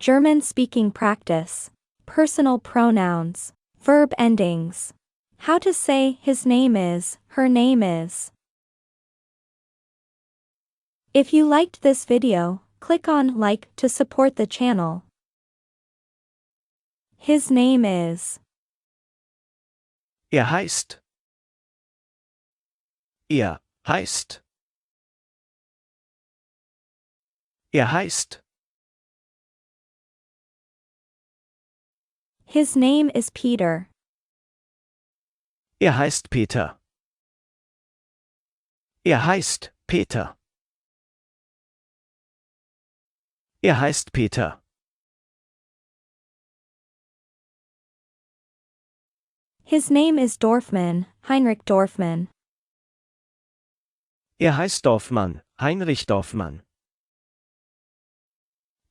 German speaking practice. Personal pronouns. Verb endings. How to say his name is, her name is. If you liked this video, click on like to support the channel. His name is. Heißt. Heißt. Heißt. His name is Peter. Heißt Peter. Heißt Peter. Heißt Peter. His name is Dorfman, Heinrich Dorfman. Heißt Dorfmann, Heinrich Dorfmann.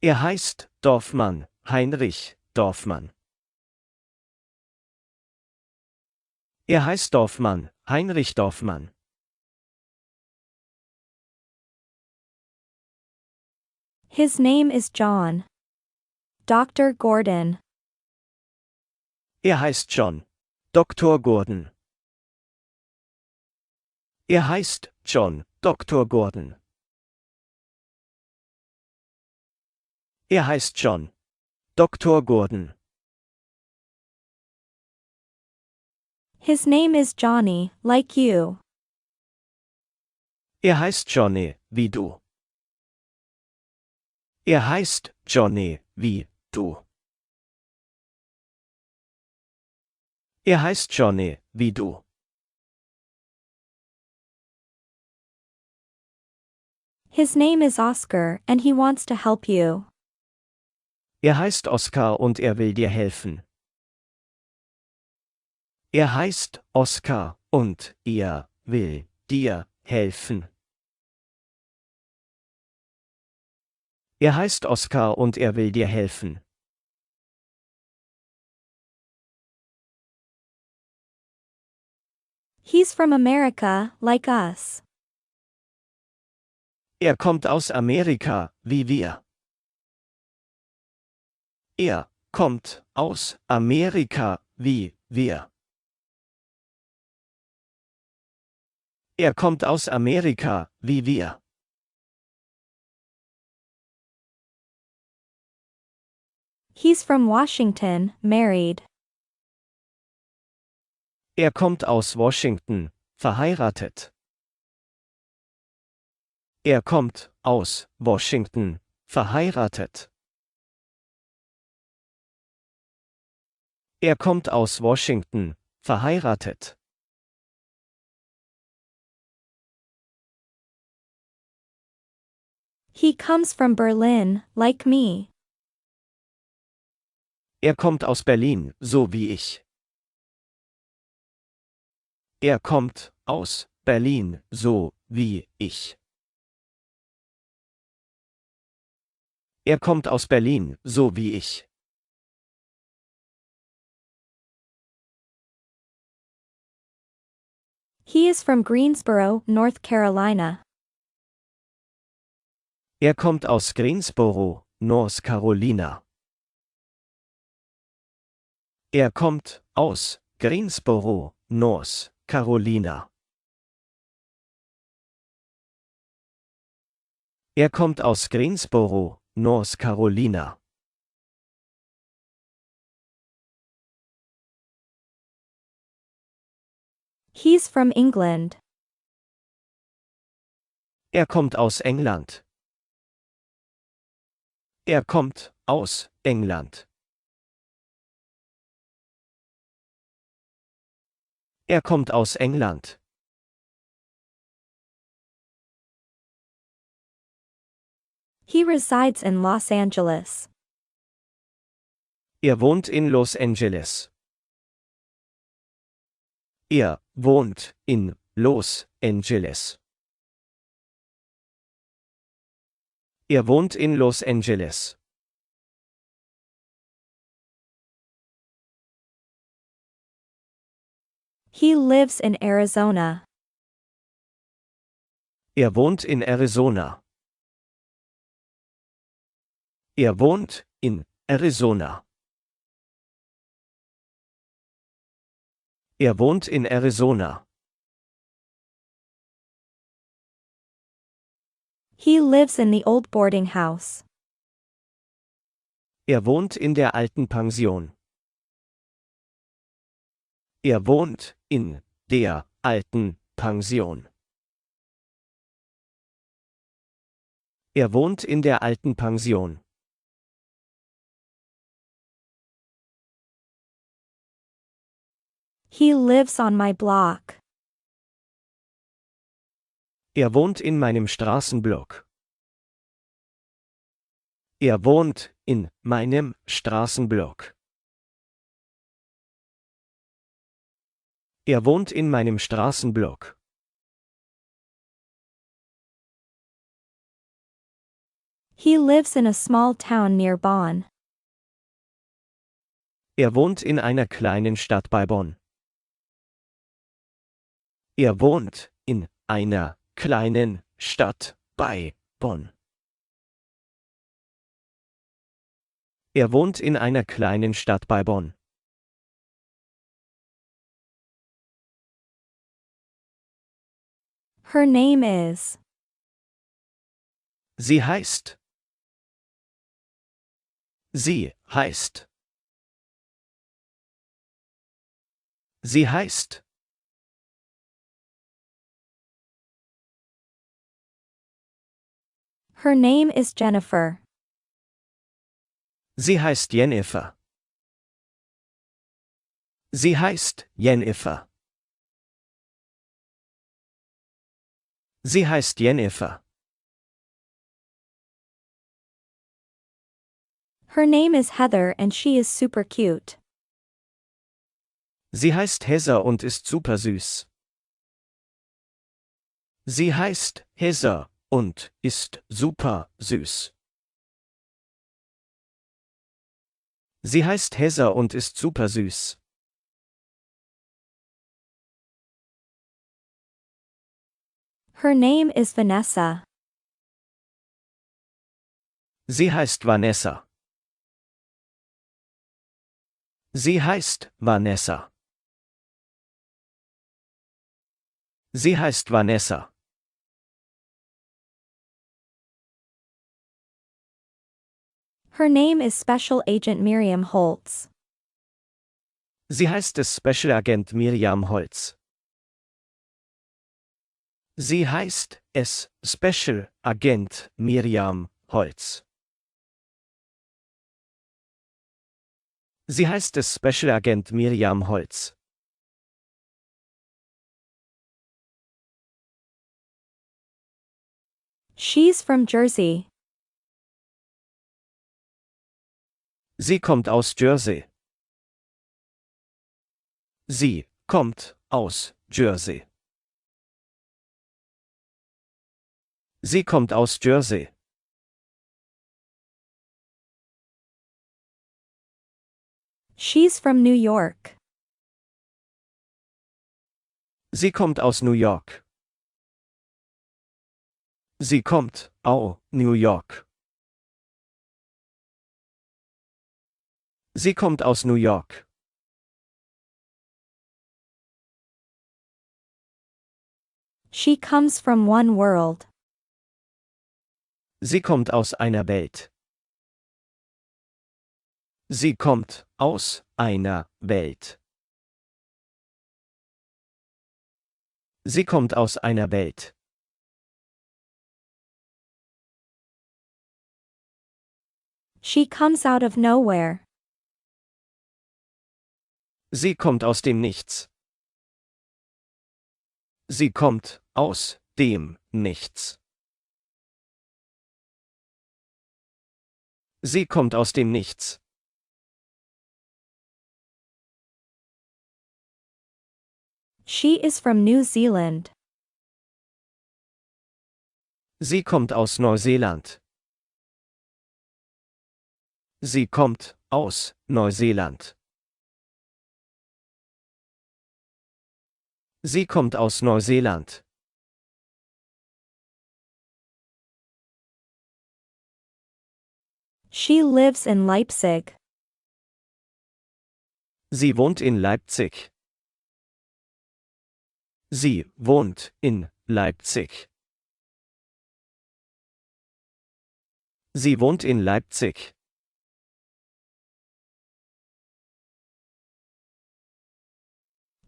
Heißt Dorfmann, Heinrich Dorfmann. Heißt Dorfmann, Heinrich Dorfmann. His name is John. Dr. Gordon. Heißt John. Dr. Gordon. Heißt John, Dr. Gordon. Heißt John. Dr. Gordon. His name is Johnny, like you. Heißt Johnny, wie du. Heißt Johnny, wie du. Heißt Johnny, wie du. His name is Oscar, and he wants to help you. Heißt Oskar und will dir helfen. Heißt Oskar und will dir helfen. Heißt Oskar und will dir helfen. He's from America, like us. Kommt aus Amerika, wie wir. Kommt aus Amerika, wie wir. Kommt aus Amerika, wie wir. He's from Washington, married. Kommt aus Washington, verheiratet. Kommt aus Washington, verheiratet. Kommt aus Washington, verheiratet. He comes from Berlin, like me. Kommt aus Berlin, so wie ich. Kommt aus Berlin, so wie ich. Kommt aus Berlin, so wie ich. He is from Greensboro, North Carolina. Kommt aus Greensboro, North Carolina. Kommt aus Greensboro, North Carolina. Kommt aus Greensboro, North Carolina. He's from England. Kommt aus England. Kommt aus England. Kommt aus England. He resides in Los Angeles. Wohnt in Los Angeles. Wohnt in Los Angeles. Wohnt in Los Angeles. He lives in Arizona. Wohnt in Arizona. Wohnt in Arizona. Er wohnt in Arizona. He lives in the old boarding house. Er wohnt in der alten Pension. Er wohnt in der alten Pension. Er wohnt in der alten Pension. He lives on my block. Er wohnt in meinem Straßenblock. Er wohnt in meinem Straßenblock. Er wohnt in meinem Straßenblock. He lives in a small town near Bonn. Er wohnt in einer kleinen Stadt bei Bonn. Er wohnt in einer kleinen Stadt bei Bonn. Er wohnt in einer kleinen Stadt bei Bonn. Her name is. Sie heißt. Sie heißt. Sie heißt. Her name is Jennifer. Sie heißt Jennifer. Sie heißt Jennifer. Sie heißt Jennifer. Her name is Heather and she is super cute. Sie heißt Heather und ist super süß. Sie heißt Heather und ist super süß. Sie heißt Heather und ist super süß. Her name is Vanessa. Sie heißt Vanessa. Sie heißt Vanessa. Sie heißt Vanessa. Her name is Special Agent Miriam Holtz. Sie heißt es Special Agent Miriam Holtz. Sie heißt es Special Agent Miriam Holtz. Sie heißt es Special Agent Miriam Holtz. She's from Jersey. Sie kommt aus Jersey. Sie kommt aus Jersey. Sie kommt aus Jersey. She's from New York. Sie kommt aus New York. Sie kommt aus New York. Sie kommt aus New York. She comes from one world. Sie kommt aus einer Welt. Sie kommt aus einer Welt. Sie kommt aus einer Welt. She comes out of nowhere. Sie kommt aus dem Nichts. Sie kommt aus dem Nichts. Sie kommt aus dem Nichts. She is from New Zealand. Sie kommt aus Neuseeland. Sie kommt aus Neuseeland. Sie kommt aus Neuseeland. She lives in Leipzig. Sie wohnt in Leipzig. Sie wohnt in Leipzig. Sie wohnt in Leipzig.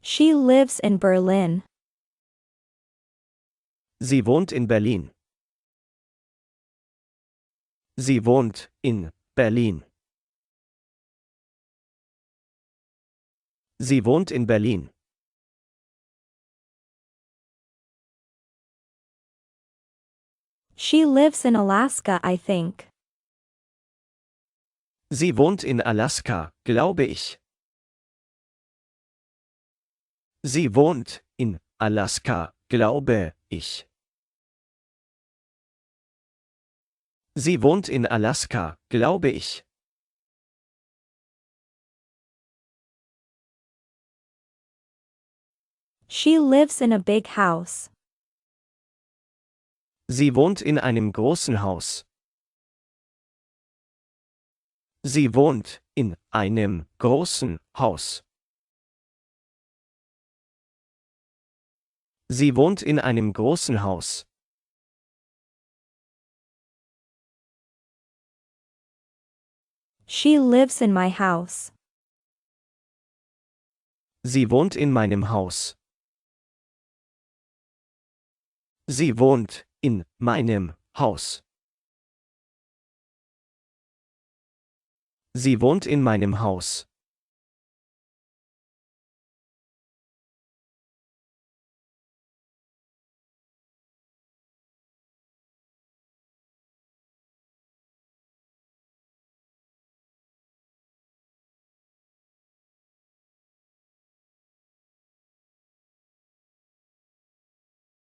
She lives in Berlin. Sie wohnt in Berlin. Sie wohnt in Berlin. Sie wohnt in Berlin. She lives in Alaska, I think. Sie wohnt in Alaska, glaube ich. Sie wohnt in Alaska, glaube ich. Sie wohnt in Alaska, glaube ich. She lives in a big house. Sie wohnt in einem großen Haus. Sie wohnt in einem großen Haus. Sie wohnt in einem großen Haus. She lives in my house. Sie wohnt in meinem Haus. Sie wohnt in meinem Haus. Sie wohnt in meinem Haus.